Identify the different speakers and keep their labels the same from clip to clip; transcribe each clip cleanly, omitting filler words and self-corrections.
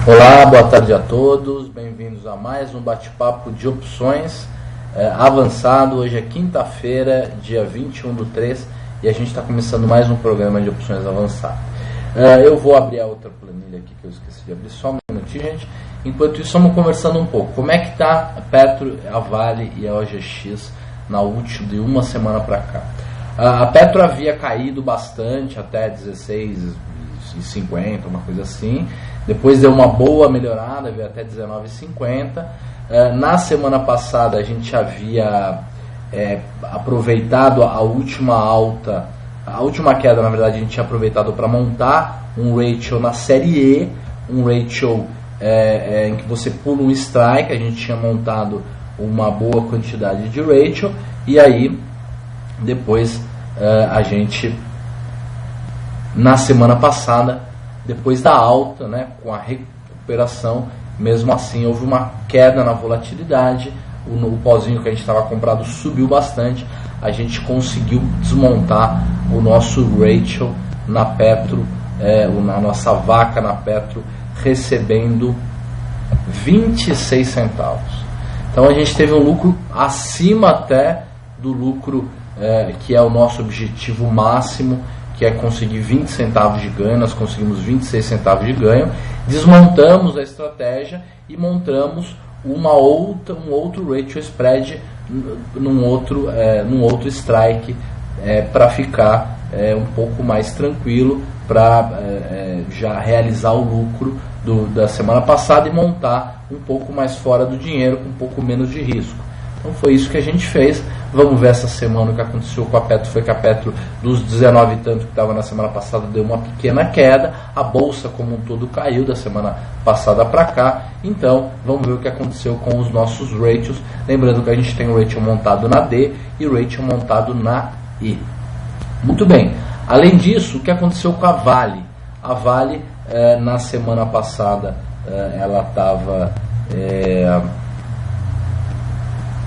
Speaker 1: Olá, boa tarde a todos, bem-vindos a mais um bate-papo de opções avançado. Hoje é quinta-feira, dia 21/3, e a gente está começando mais um programa de opções avançado. Eu vou abrir a outra planilha aqui que eu esqueci de abrir, só um minutinho, gente. Enquanto isso, vamos conversando um pouco. Como é que está a Petro, a Vale e a OGX na última de uma semana para cá? A Petro havia caído bastante até 16,50, uma coisa assim. Depois deu uma boa melhorada, veio até 19,50. Na semana passada a gente havia aproveitado a última alta, a última queda, na verdade, a gente tinha aproveitado para montar um ratio na série E, um ratio em que você pula um strike. A gente tinha montado uma boa quantidade de ratio, e aí depois a gente, na semana passada, depois da alta, né, com a recuperação, mesmo assim houve uma queda na volatilidade. O pozinho que a gente estava comprado subiu bastante. A gente conseguiu desmontar o nosso ratio na Petro, na nossa vaca na Petro, recebendo 26 centavos. Então a gente teve um lucro acima até do lucro que é o nosso objetivo máximo, que é conseguir 20 centavos de ganho. Nós conseguimos 26 centavos de ganho, desmontamos a estratégia e montamos um outro ratio spread num outro strike, para ficar um pouco mais tranquilo, para já realizar o lucro da semana passada e montar um pouco mais fora do dinheiro, com um pouco menos de risco. Então foi isso que a gente fez. Vamos ver essa semana o que aconteceu com a Petro. Foi que a Petro, dos 19 e tanto que estava na semana passada, deu uma pequena queda. A bolsa como um todo caiu da semana passada para cá. Então vamos ver o que aconteceu com os nossos ratios. Lembrando que a gente tem o ratio montado na D e o ratio montado na E. Muito bem. Além disso, o que aconteceu com a Vale? A Vale, na semana passada, ela estava...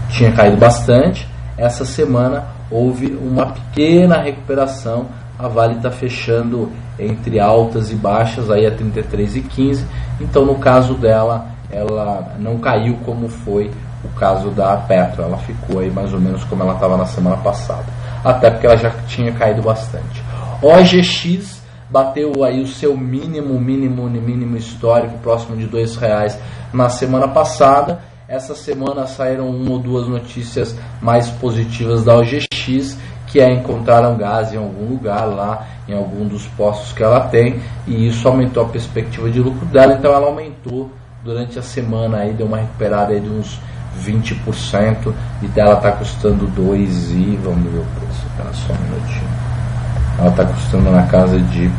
Speaker 1: tinha caído bastante. Essa semana houve uma pequena recuperação. A Vale está fechando entre altas e baixas aí a 33,15. Então, no caso dela, ela não caiu como foi o caso da Petro. Ela ficou aí mais ou menos como ela estava na semana passada, até porque ela já tinha caído bastante. OGX bateu aí o seu mínimo histórico, próximo de R$2 na semana passada. Essa semana saíram uma ou duas notícias mais positivas da OGX, que encontraram gás em algum lugar lá, em algum dos postos que ela tem, e isso aumentou a perspectiva de lucro dela. Então ela aumentou durante a semana, aí deu uma recuperada aí de uns 20%, e dela está custando 2 e... vamos ver o preço, espera só um minutinho. Ela está custando na casa de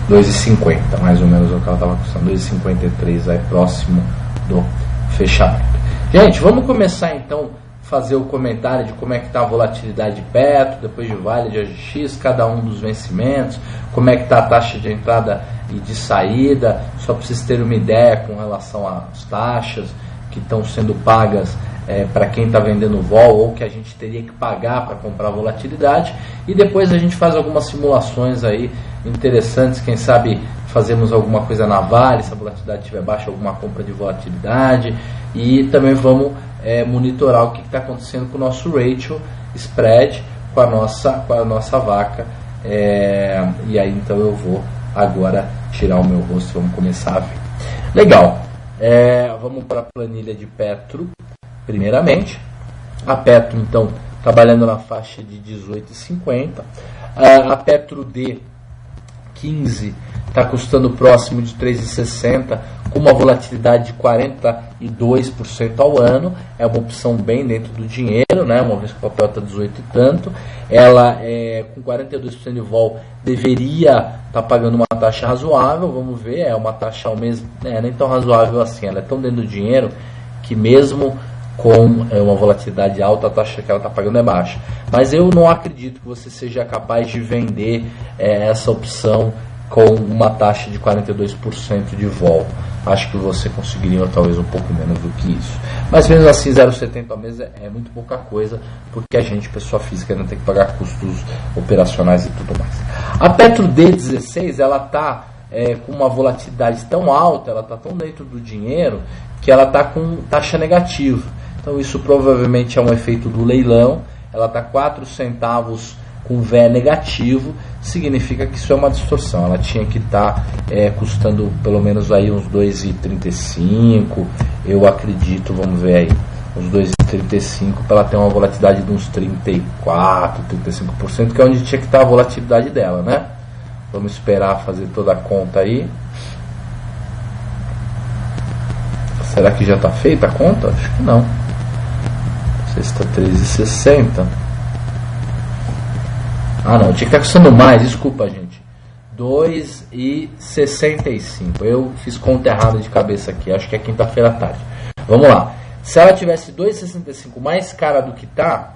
Speaker 1: 2,50, mais ou menos o que ela estava custando, 2,53, aí próximo do fechamento. Gente, vamos começar então a fazer o comentário de como é que está a volatilidade de Petro, depois de Vale, de OGX, cada um dos vencimentos, como é que está a taxa de entrada e de saída, só para vocês terem uma ideia com relação às taxas que estão sendo pagas para quem está vendendo vol, ou que a gente teria que pagar para comprar volatilidade. E depois a gente faz algumas simulações aí interessantes. Quem sabe fazemos alguma coisa na Vale, se a volatilidade estiver baixa, alguma compra de volatilidade. E também vamos monitorar o que está acontecendo com o nosso ratio spread, com a nossa vaca. E aí então eu vou agora tirar o meu rosto e vamos começar a ver. Legal. Vamos para a planilha de Petro. Primeiramente, a Petro, então, trabalhando na faixa de 18,50. A Petro D15 está custando próximo de 3,60, com uma volatilidade de 42% ao ano. É uma opção bem dentro do dinheiro, né? Uma vez que o papel está 18 e tanto. Ela, com 42% de vol, deveria estar pagando uma taxa razoável. Vamos ver, é uma taxa ao mês, nem tão razoável assim. Ela é tão dentro do dinheiro que, mesmo com uma volatilidade alta, a taxa que ela está pagando é baixa. Mas eu não acredito que você seja capaz de vender essa opção com uma taxa de 42% de vol. Acho que você conseguiria talvez um pouco menos do que isso. Mas mesmo assim, 0,70 ao mês é muito pouca coisa, porque a gente, pessoa física, ainda tem que pagar custos operacionais e tudo mais. A Petro D16, ela está com uma volatilidade tão alta, ela está tão dentro do dinheiro, que ela está com taxa negativa. Então isso provavelmente é um efeito do leilão. Ela está 4 centavos com VE negativo, significa que isso é uma distorção. Ela tinha que estar custando pelo menos aí uns 2,35, eu acredito, vamos ver aí, uns 2,35 para ela ter uma volatilidade de uns 34, 35%, que é onde tinha que estar a volatilidade dela, né? Vamos esperar fazer toda a conta aí. Será que já está feita a conta? Acho que não. Sexta 13,60. Ah não, tinha que estar custando mais, desculpa gente. 2,65. Eu fiz conta errada de cabeça aqui, acho que é quinta-feira à tarde. Vamos lá. Se ela tivesse 2,65 mais cara do que está,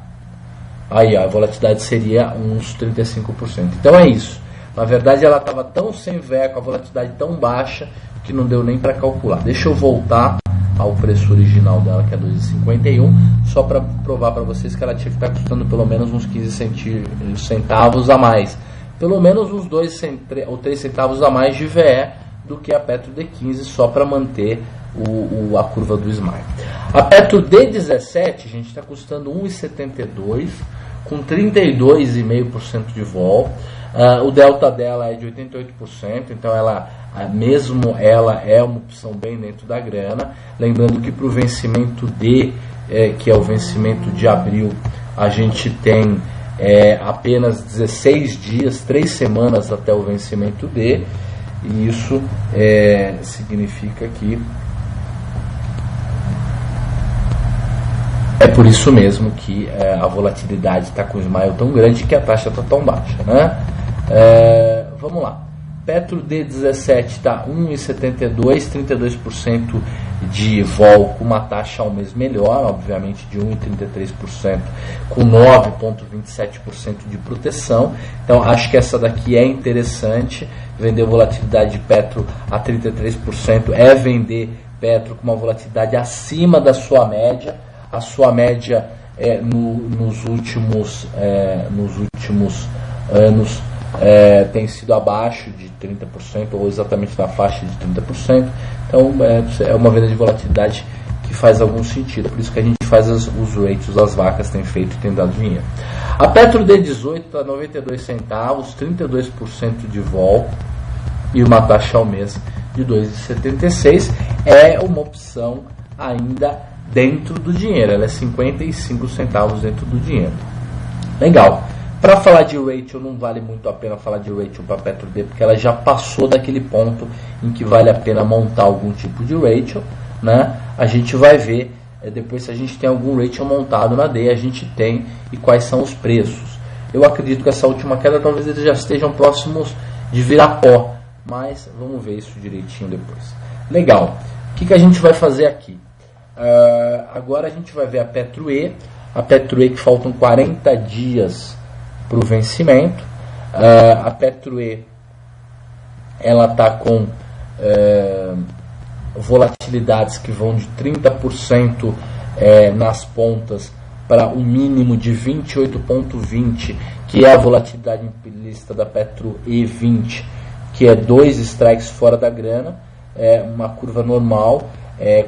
Speaker 1: aí a volatilidade seria uns 35%. Então é isso. Na verdade ela estava tão sem VE, com a volatilidade tão baixa, que não deu nem para calcular. Deixa eu voltar ao preço original dela, que é 2,51, só para provar para vocês que ela tinha que estar custando pelo menos uns 15 centavos a mais. Pelo menos uns 2 ou 3 centavos a mais de VE do que a Petro D15, só para manter a curva do Smile. A Petro D17, gente, está custando 1,72, com 32,5% de vol. O delta dela é de 88%, então mesmo ela é uma opção bem dentro da grana. Lembrando que para o vencimento D, que é o vencimento de abril, a gente tem apenas 16 dias, 3 semanas até o vencimento D, e isso significa que é por isso mesmo que a volatilidade está com o Smile tão grande, que a taxa está tão baixa, né? Vamos lá. Petro D17 está 1,72, 32% de vol, com uma taxa ao mês melhor, obviamente de 1,33%, com 9,27% de proteção. Então acho que essa daqui é interessante. Vender volatilidade de Petro a 33% é vender Petro com uma volatilidade acima da sua média. A sua média nos últimos anos tem sido abaixo de 30%, ou exatamente na faixa de 30%. Então é uma venda de volatilidade que faz algum sentido. Por isso que a gente faz os rates, as vacas têm feito e têm dado dinheiro. A Petro D18 está 92 centavos, 32% de vol e uma taxa ao mês de 2,76. É uma opção ainda dentro do dinheiro, ela é 55 centavos dentro do dinheiro. Legal. Para falar de ratio, não vale muito a pena falar de ratio para Petro D, porque ela já passou daquele ponto em que vale a pena montar algum tipo de ratio, né? A gente vai ver depois se a gente tem algum ratio montado na D, a gente tem, e quais são os preços. Eu acredito que essa última queda talvez eles já estejam próximos de virar pó, mas vamos ver isso direitinho depois. Legal. O que a gente vai fazer aqui? Agora a gente vai ver a Petro E. A Petro E que faltam 40 dias para o vencimento. A Petro E ela está com volatilidades que vão de 30% nas pontas para um mínimo de 28,20, que é a volatilidade implícita da Petro E20, que é 2 strikes fora da grana, uma curva normal.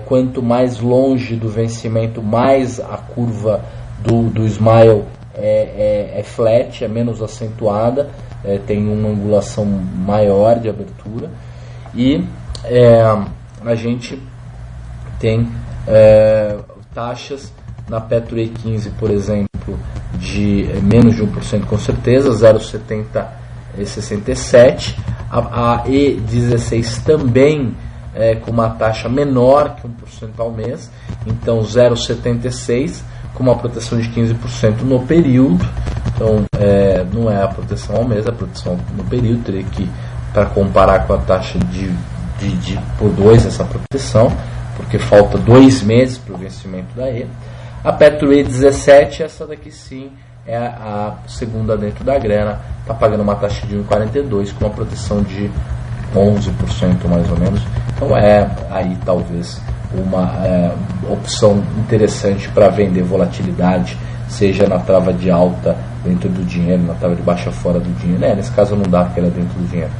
Speaker 1: Quanto mais longe do vencimento, mais a curva do Smile é flat, é menos acentuada, tem uma angulação maior de abertura, e a gente tem taxas na Petro E15, por exemplo, de menos de 1% com certeza, 0,7067. A E16 também com uma taxa menor que 1% ao mês, então 0,76, com uma proteção de 15% no período. Então não é a proteção ao mês, é a proteção no período. Teria que, para comparar com a taxa de por 2 essa proteção, porque falta 2 meses para o vencimento da E. A Petro E17, essa daqui sim é a segunda dentro da grana, está pagando uma taxa de 1,42 com uma proteção de 11% mais ou menos. Então é aí talvez uma opção interessante para vender volatilidade, seja na trava de alta dentro do dinheiro, na trava de baixa fora do dinheiro, nesse caso não dá porque ela é dentro do dinheiro,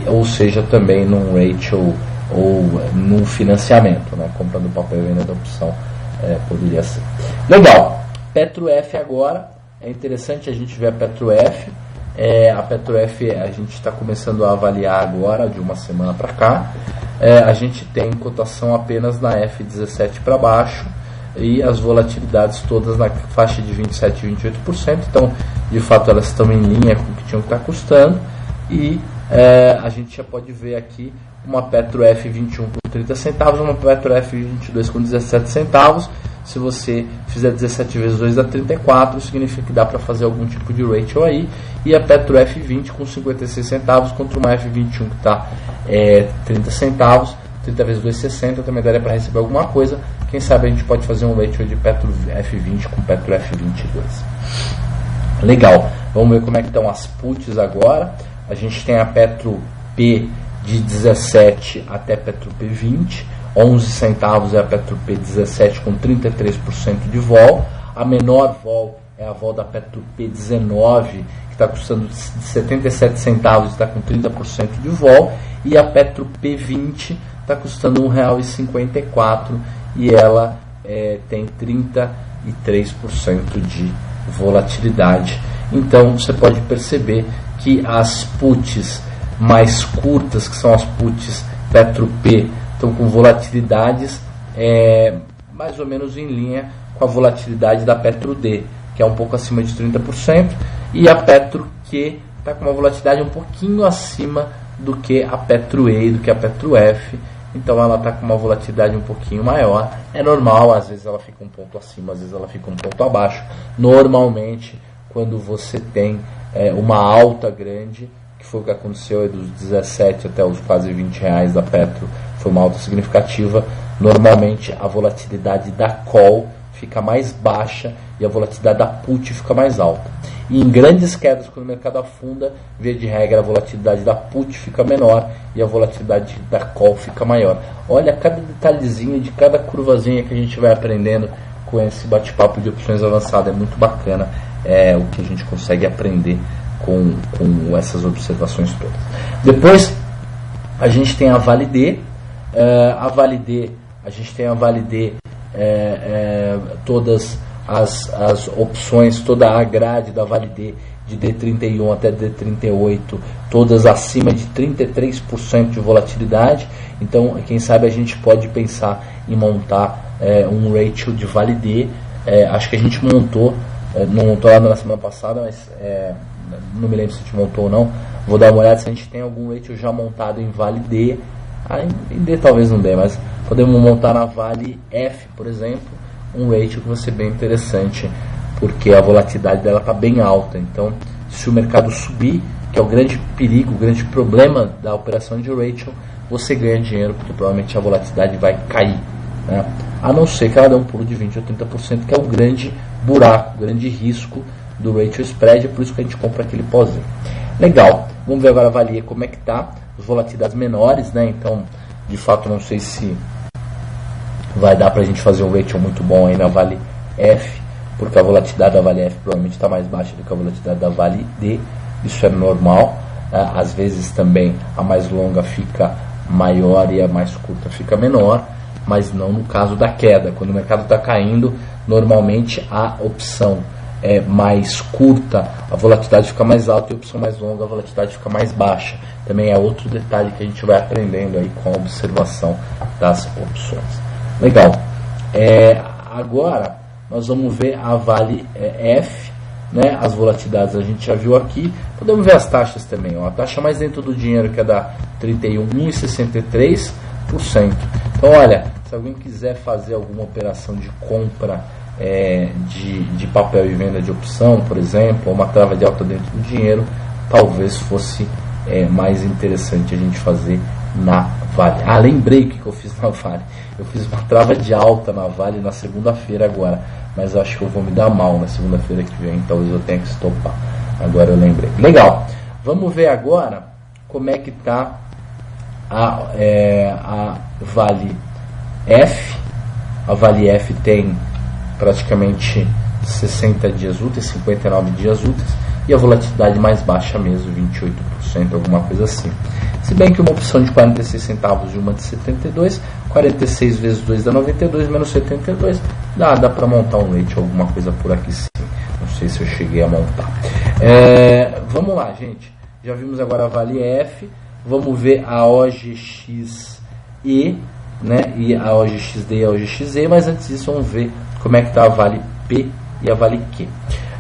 Speaker 1: ou seja também num ratio ou num financiamento, né? Comprando papel e vendendo opção, poderia ser. Legal, PetroF agora, é interessante a gente ver a PetroF. A PetroF a gente está começando a avaliar agora, de uma semana para cá. A gente tem cotação apenas na F17 para baixo e as volatilidades todas na faixa de 27% e 28%. Então, de fato, elas estão em linha com o que tinham que estar custando. E a gente já pode ver aqui uma PetroF 21 com 30 centavos, uma PetroF 22 com 17 centavos. Se você fizer 17 vezes 2 dá 34, significa que dá para fazer algum tipo de ratio aí. E a Petro F20 com 56 centavos contra uma F21 que está 30 centavos, 30 vezes 2, 60, também daria para receber alguma coisa. Quem sabe a gente pode fazer um ratio de Petro F20 com Petro F22. Legal, vamos ver como é que estão as puts agora. A gente tem a Petro P de 17 até Petro P20. 11 centavos é a Petro P17 com 33% de vol. A menor vol é a vol da Petro P19, que está custando 77 centavos e está com 30% de vol. E a Petro P20 está custando R$ 1,54 e ela tem 33% de volatilidade. Então você pode perceber que as puts mais curtas, que são as puts Petro P, estão com volatilidades mais ou menos em linha com a volatilidade da Petro D, que é um pouco acima de 30%, e a Petro Q está com uma volatilidade um pouquinho acima do que a Petro E e do que a Petro F. Então ela está com uma volatilidade um pouquinho maior. É normal, às vezes ela fica um ponto acima, às vezes ela fica um ponto abaixo. Normalmente, quando você tem uma alta grande, que foi o que aconteceu dos 17 até os quase 20 reais da Petro, foi uma alta significativa. Normalmente a volatilidade da call fica mais baixa e a volatilidade da put fica mais alta. E em grandes quedas, quando o mercado afunda, via de regra, a volatilidade da put fica menor e a volatilidade da call fica maior. Olha cada detalhezinho de cada curvazinha que a gente vai aprendendo com esse bate-papo de opções avançadas. É muito bacana o que a gente consegue aprender com essas observações todas. Depois a gente tem a Vale D. A gente tem a Vale D, todas as opções, toda a grade da Vale D, de D31 até D38, todas acima de 33% de volatilidade. Então, quem sabe a gente pode pensar em montar um ratio de Vale D. Acho que a gente montou, não montou lá na semana passada, mas não me lembro se a gente montou ou não. Vou dar uma olhada se a gente tem algum ratio já montado em Vale D. Em D talvez não dê, mas podemos montar na Vale F, por exemplo, um ratio que vai ser bem interessante, porque a volatilidade dela está bem alta. Então, se o mercado subir, que é o grande perigo, o grande problema da operação de ratio, você ganha dinheiro, porque provavelmente a volatilidade vai cair, né? A não ser que ela dê um pulo de 20% ou 30%, que é o grande buraco, o grande risco do ratio spread. É por isso que a gente compra aquele pozinho. Legal, vamos ver agora a Vale E como é que está. As volatilidades menores, né? Então, de fato, não sei se vai dar para a gente fazer um ratio muito bom aí na Vale F, porque a volatilidade da Vale F provavelmente está mais baixa do que a volatilidade da Vale D. Isso é normal. Às vezes também a mais longa fica maior e a mais curta fica menor, mas não no caso da queda. Quando o mercado está caindo, normalmente a opção mais curta, a volatilidade fica mais alta, e a opção mais longa, a volatilidade fica mais baixa. Também é outro detalhe que a gente vai aprendendo aí com a observação das opções. Legal. Agora nós vamos ver a Vale F, né? As volatilidades a gente já viu aqui. Podemos ver as taxas também. A taxa mais dentro do dinheiro, que é da 31,63%. Então, olha, se alguém quiser fazer alguma operação de compra de papel e venda de opção, por exemplo, ou uma trava de alta dentro do dinheiro, talvez fosse mais interessante a gente fazer na Vale. Lembrei o que eu fiz na Vale. Eu fiz uma trava de alta na Vale na segunda-feira agora, mas eu acho que eu vou me dar mal na segunda-feira que vem, talvez eu tenha que estopar. Agora eu lembrei. Legal. Vamos ver agora como é que está a Vale F. A Vale F tem praticamente 60 dias úteis, 59 dias úteis, e a volatilidade mais baixa mesmo, 28%, alguma coisa assim. Se bem que uma opção de 46 centavos e uma de 72, 46 vezes 2 dá 92, menos 72, dá para montar um rate, alguma coisa por aqui sim. Não sei se eu cheguei a montar. Vamos lá, gente. Já vimos agora a Vale F, vamos ver a OGXE, né? E a OGXD e a OGXE, mas antes disso vamos ver como é que está a Vale P e a Vale Q.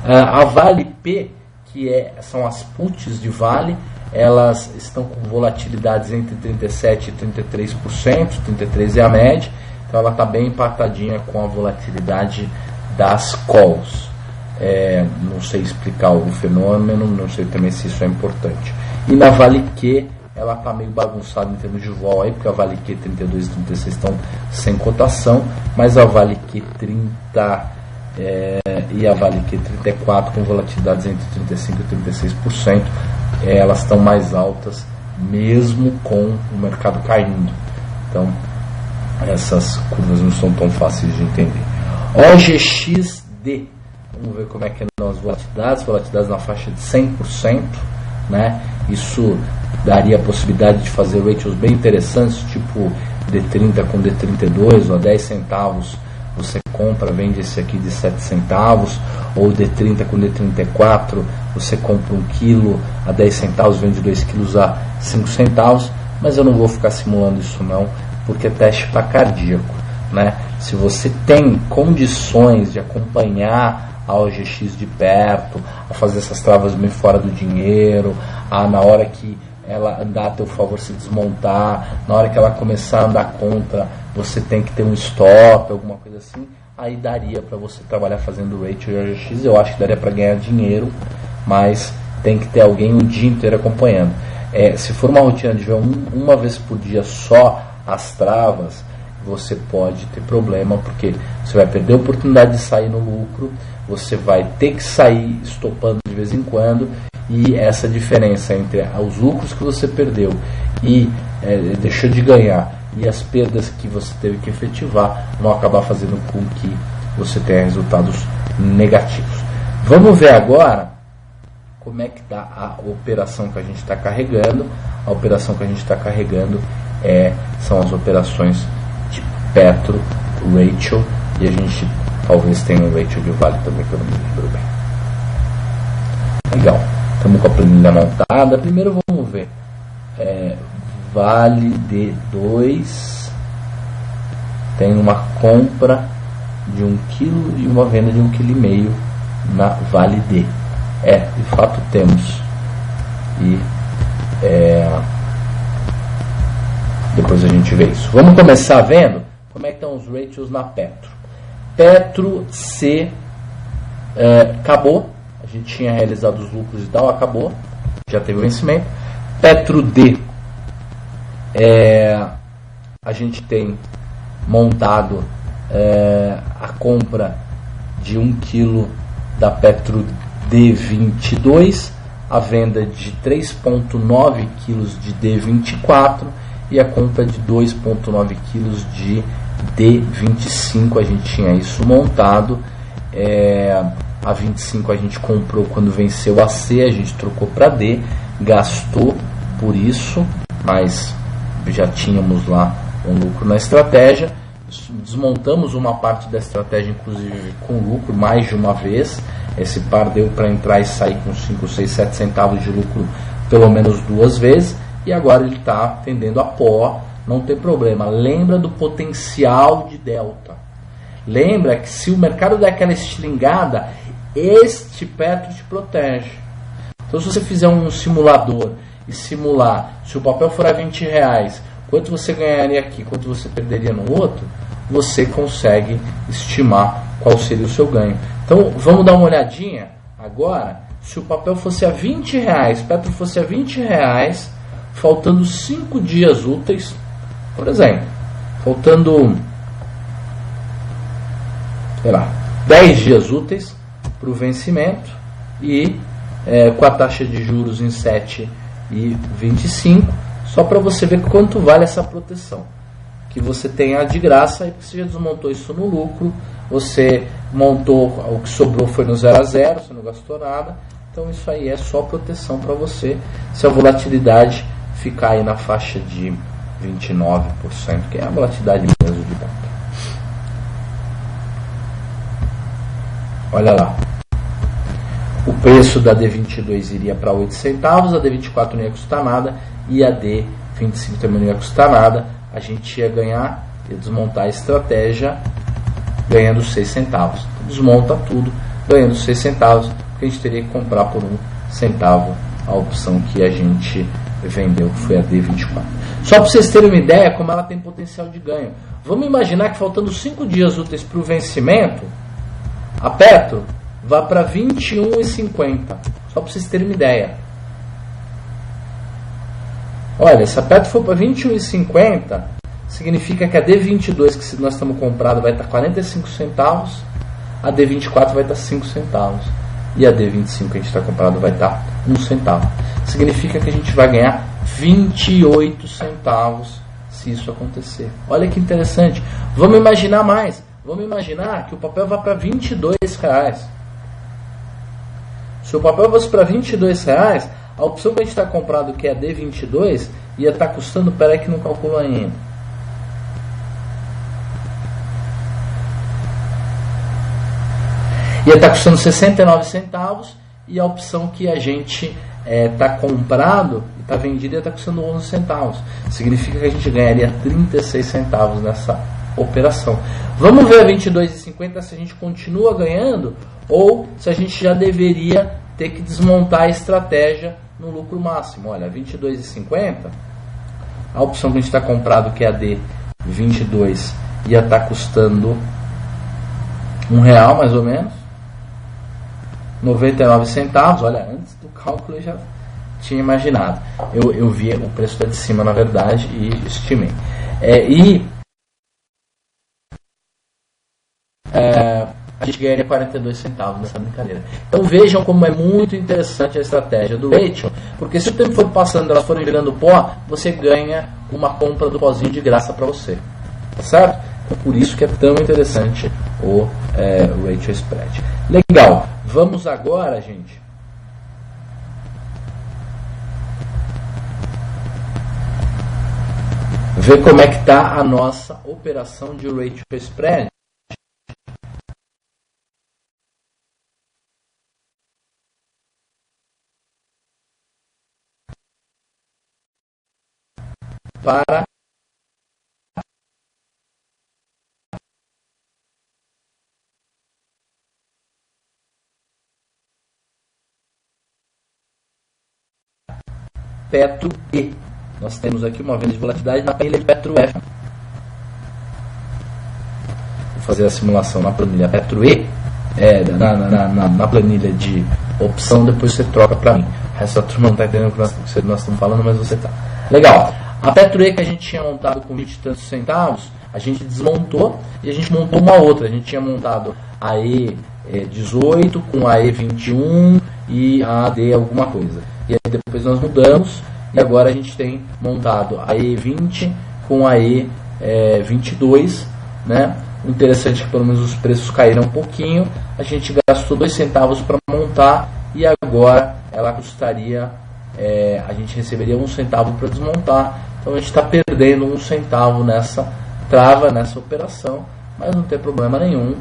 Speaker 1: A Vale P, que são as puts de Vale, elas estão com volatilidades entre 37% e 33%, 33% é a média, então ela está bem empatadinha com a volatilidade das calls. Não sei explicar o fenômeno, não sei também se isso é importante. E na Vale Q, ela está meio bagunçada em termos de vol aí, porque a Vale Q 32 e 36 estão sem cotação, mas a Vale Q 30 e a Vale Q 34 com volatilidades entre 35% e 36%, elas estão mais altas mesmo com o mercado caindo. Então essas curvas não são tão fáceis de entender. OGXD, vamos ver como é que andam as volatilidades na faixa de 100%, né? Isso daria a possibilidade de fazer ratios bem interessantes, tipo D30 com D32, ou a 10 centavos você compra, vende esse aqui de 7 centavos, ou D30 com D34, você compra 1 quilo a 10 centavos, vende 2 quilos a 5 centavos, mas eu não vou ficar simulando isso não, porque é teste para cardíaco, né? Se você tem condições de acompanhar a OGX de perto, a fazer essas travas bem fora do dinheiro, na hora que ela andar a teu favor se desmontar, na hora que ela começar a andar contra, você tem que ter um stop, alguma coisa assim, aí daria para você trabalhar fazendo ratio e OGX, eu acho que daria para ganhar dinheiro, mas tem que ter alguém o dia inteiro acompanhando. Se for uma rotina de ver uma vez por dia só as travas, você pode ter problema, porque você vai perder a oportunidade de sair no lucro, você vai ter que sair estopando de vez em quando, e essa diferença entre os lucros que você perdeu e deixou de ganhar e as perdas que você teve que efetivar vão acabar fazendo com que você tenha resultados negativos. Vamos ver agora como é que está a operação que a gente está carregando. A operação que a gente está carregando são as operações de Petro, Rachel, e a gente talvez tenha um Rachel de Vale também, que eu não me lembro bem. Legal, estamos com a planilha montada. Primeiro vamos ver Vale D2 tem uma compra de 1 kg e uma venda de 1,5 kg na Vale D. De fato temos. E depois a gente vê isso. Vamos começar vendo como é que estão os ratios na Petro. Petro C acabou. A gente tinha realizado os lucros e tal, acabou. Já teve o vencimento. Petro D, a gente tem montado a compra de 1 kg da Petro D22, a venda de 3,9 kg de D24 e a compra de 2,9 kg de D25. A gente tinha isso montado. A 25 a gente comprou quando venceu a C, a gente trocou para D, gastou por isso, mas já tínhamos lá um lucro na estratégia. Desmontamos uma parte da estratégia, inclusive com lucro, mais de uma vez. Esse par deu para entrar e sair com 5, 6, 7 centavos de lucro pelo menos 2 vezes, e agora ele está tendendo a pó, não tem problema. Lembra do potencial de delta. Lembra que se o mercado der aquela estilingada, este Petro te protege. Então, se você fizer um simulador e simular, se o papel for a R$20, quanto você ganharia aqui, quanto você perderia no outro, você consegue estimar qual seria o seu ganho. Então, vamos dar uma olhadinha agora. Se o papel fosse a R$20, Petro fosse a R$20, faltando 5 dias úteis, por exemplo, faltando, sei lá, 10 dias úteis para o vencimento e com a taxa de juros em 7,25, só para você ver quanto vale essa proteção que você tem de graça, e você já desmontou isso no lucro, você montou, o que sobrou foi no 0 a 0, você não gastou nada, então isso aí é só proteção para você se a volatilidade ficar aí na faixa de 29%, que é a volatilidade mesmo de banco. Olha lá, o preço da D22 iria para 8 centavos, a D24 não ia custar nada e a D25 também não ia custar nada. A gente ia ganhar, ia desmontar a estratégia ganhando 6 centavos. Desmonta tudo ganhando 6 centavos, porque a gente teria que comprar por 1 centavo a opção que a gente vendeu, que foi a D24. Só para vocês terem uma ideia como ela tem potencial de ganho. Vamos imaginar que faltando 5 dias úteis para o vencimento, a Petro vai para 21,50. Só para vocês terem uma ideia. Olha, se a Petro for para 21,50, significa que a D22 que nós estamos comprando vai estar 45 centavos, a D24 vai estar 5 centavos e a D25 que a gente está comprando vai estar 1 centavo. Significa que a gente vai ganhar 28 centavos se isso acontecer. Olha que interessante. Vamos imaginar mais. Vamos imaginar que o papel vai para R$22. Se o papel fosse para R$22, a opção que a gente está comprando, que é a D22, ia estar custando, peraí que não calculo ainda. Ia estar custando 69 centavos e a opção que a gente está comprado e está vendida ia estar custando 11 centavos. Significa que a gente ganharia 36 centavos nessa operação. Vamos ver a 22,50 se a gente continua ganhando ou se a gente já deveria ter que desmontar a estratégia no lucro máximo. Olha, 22,50, a opção que a gente está comprado, que é a D22, ia estar custando R$1 mais ou menos, 99 centavos. Olha, antes do cálculo eu já tinha imaginado. Eu vi o preço lá de cima, na verdade, e estimei. A gente ganharia 42 centavos nessa brincadeira. Então vejam como é muito interessante a estratégia do Rachel, porque se o tempo for passando e elas forem virando pó, você ganha uma compra do pozinho de graça para você. Tá certo? Então, por isso que é tão interessante o Rachel Spread. Legal. Vamos agora, gente, ver como é que está a nossa operação de Rachel Spread. Para Petro E. Nós temos aqui uma venda de volatilidade na planilha Petro F. Vou fazer a simulação na planilha Petro E, na planilha de opção, depois você troca para mim. Essa turma não está entendendo o que nós estamos falando, mas você está. Legal. A Petro E que a gente tinha montado com 20 e tantos centavos, a gente desmontou e a gente montou uma outra. A gente tinha montado a E18 com a E21 e a AD alguma coisa. E aí depois nós mudamos e agora a gente tem montado a E20 com a E22, né? O interessante é que pelo menos os preços caíram um pouquinho. A gente gastou 2 centavos para montar e agora ela custaria, a gente receberia 1 centavo para desmontar. Então a gente está perdendo 1 centavo nessa trava, nessa operação, mas não tem problema nenhum.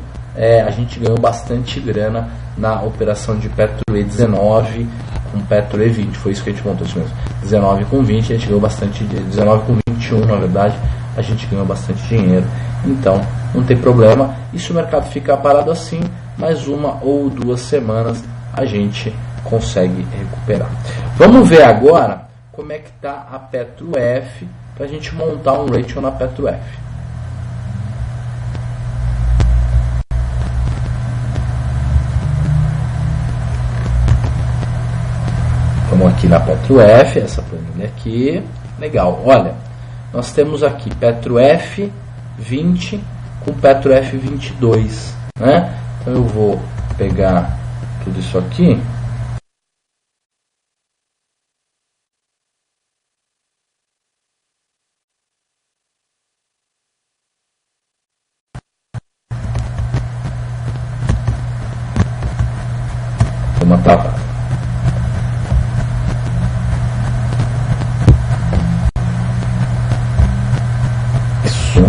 Speaker 1: A gente ganhou bastante grana na operação de Petro E19 com Petro E20, foi isso que a gente montou, isso mesmo. 19 com 20, a gente ganhou bastante, 19 com 21 na verdade, a gente ganhou bastante dinheiro. Então não tem problema, e se o mercado ficar parado assim, mais 1 ou 2 semanas a gente consegue recuperar. Vamos ver agora como é que está a Petro F para a gente montar um ratio na Petro F. Vamos Vamos aqui na Petro F, essa planilha aqui, legal, olha, nós temos aqui Petro F20 com Petro F22, né? Então eu vou pegar tudo isso aqui, uma travada. Isso.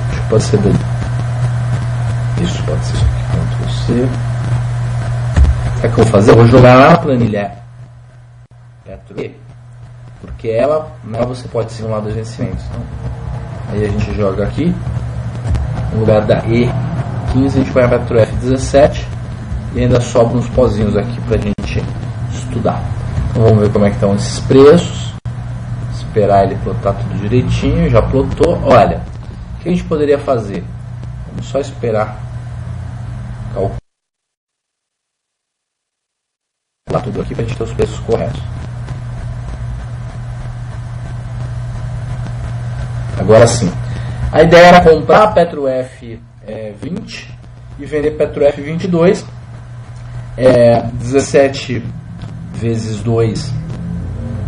Speaker 1: Acho que pode ser daí. Isso pode ser isso aqui. Ctrl C. Sabe o que eu vou fazer? Eu vou jogar lá na planilha Petro E, porque ela você pode simular dois vencimentos. Então, aí a gente joga aqui. No lugar da E15 a gente põe a Petro F17. E ainda sobram uns pozinhos aqui para a gente estudar. Então vamos ver como é que estão esses preços. Esperar ele plotar tudo direitinho. Já plotou. Olha, o que a gente poderia fazer? Vamos só esperar calcular tudo aqui para a gente ter os preços corretos. Agora sim. A ideia era comprar a Petro F20 e vender Petro F22. 17 vezes 2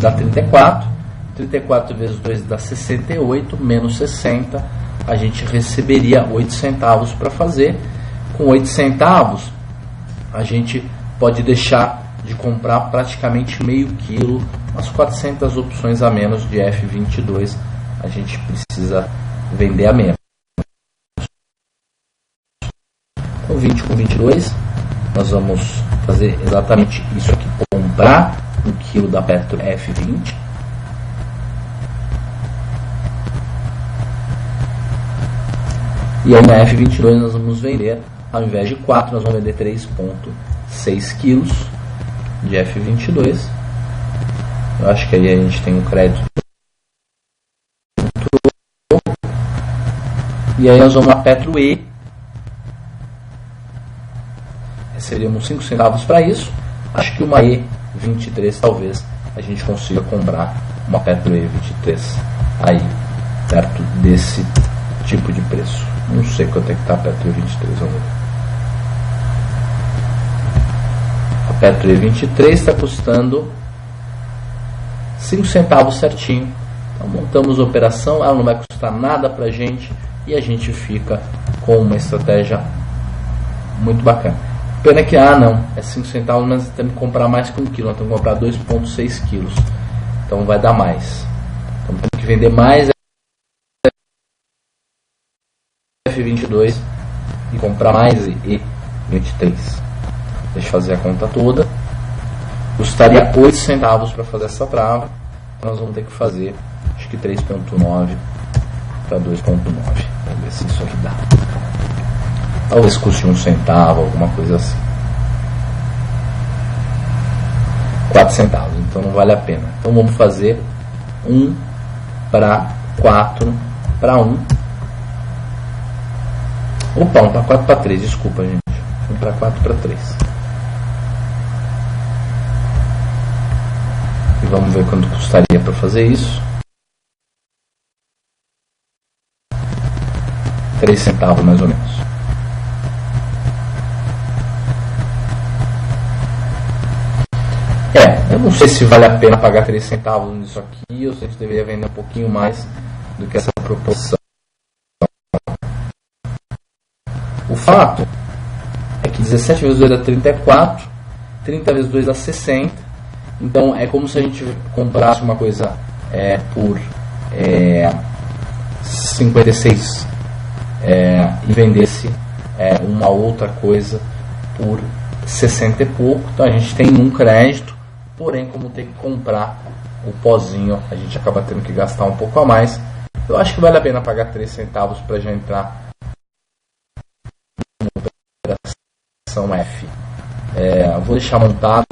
Speaker 1: dá 34, 34 vezes 2 dá 68, menos 60, a gente receberia 8 centavos para fazer. Com 8 centavos a gente pode deixar de comprar praticamente meio quilo, umas 400 opções a menos de F22 a gente precisa vender a menos. Então 20 com 22 nós vamos fazer exatamente isso aqui, comprar 1 kg da Petro F20 e aí na F22 nós vamos vender, ao invés de 4 nós vamos vender 3,6 kg de F22. Eu acho que aí a gente tem um crédito e aí nós vamos na Petro E. Seríamos 5 centavos para isso. Acho que uma E23 talvez a gente consiga comprar uma Petro E23 aí perto desse tipo de preço. Não sei quanto é que está a Petro E23. Vamos ver. A Petro E23 está custando 5 centavos certinho. Então montamos a operação, ela não vai custar nada para a gente e a gente fica com uma estratégia muito bacana. Pena que, não, é 5 centavos, mas temos que comprar mais que 1 kg, nós temos que comprar 2,6 kg, então vai dar mais. Então temos que vender mais F22 e comprar mais E23. Deixa eu fazer a conta toda. Custaria 8 centavos para fazer essa trava, então nós vamos ter que fazer, acho que 3,9 para 2,9. Vamos ver se isso aqui dá. Talvez custe 1 centavo, alguma coisa assim. 4 centavos, então não vale a pena. Então vamos fazer 1 para 4 para 1. Opa, 1 para 4 para 3, desculpa gente. 1 para 4 para 3. E vamos ver quanto custaria para fazer isso. 3 centavos mais ou menos. Eu não sei se vale a pena pagar 3 centavos nisso aqui, ou se a gente deveria vender um pouquinho mais do que essa proporção. O fato é que 17 vezes 2 dá 34, 30 vezes 2 dá 60, então é como se a gente comprasse uma coisa por 56 e vendesse uma outra coisa por 60 e pouco, então a gente tem um crédito. Porém, como tem que comprar o pozinho, a gente acaba tendo que gastar um pouco a mais. Eu acho que vale a pena pagar 3 centavos para já entrar na operação F. Vou deixar montado,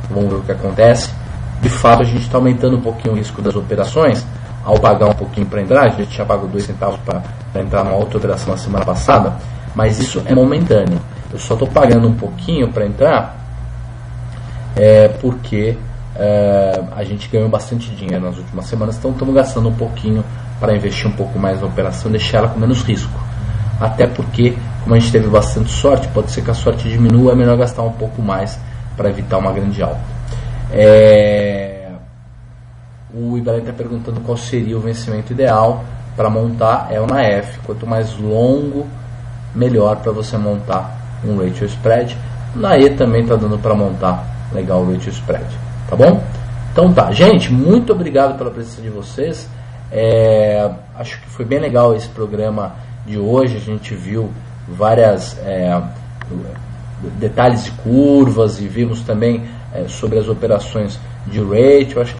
Speaker 1: vamos ver o que acontece. De fato, a gente está aumentando um pouquinho o risco das operações ao pagar um pouquinho para entrar. A gente tinha pago 2 centavos para entrar numa outra operação na semana passada, mas isso é momentâneo. Eu só estou pagando um pouquinho para entrar porque a gente ganhou bastante dinheiro nas últimas semanas, então estamos gastando um pouquinho para investir um pouco mais na operação, deixar ela com menos risco. Até porque, como a gente teve bastante sorte, pode ser que a sorte diminua, é melhor gastar um pouco mais para evitar uma grande alta. O Ibrahim está perguntando qual seria o vencimento ideal para montar, é o na F. Quanto mais longo, melhor para você montar um ratio spread. Na E também está dando para montar legal o ratio spread, tá bom? Então tá, gente, muito obrigado pela presença de vocês. Acho que foi bem legal esse programa de hoje. A gente viu várias detalhes de curvas e vimos também sobre as operações de ratio. Acho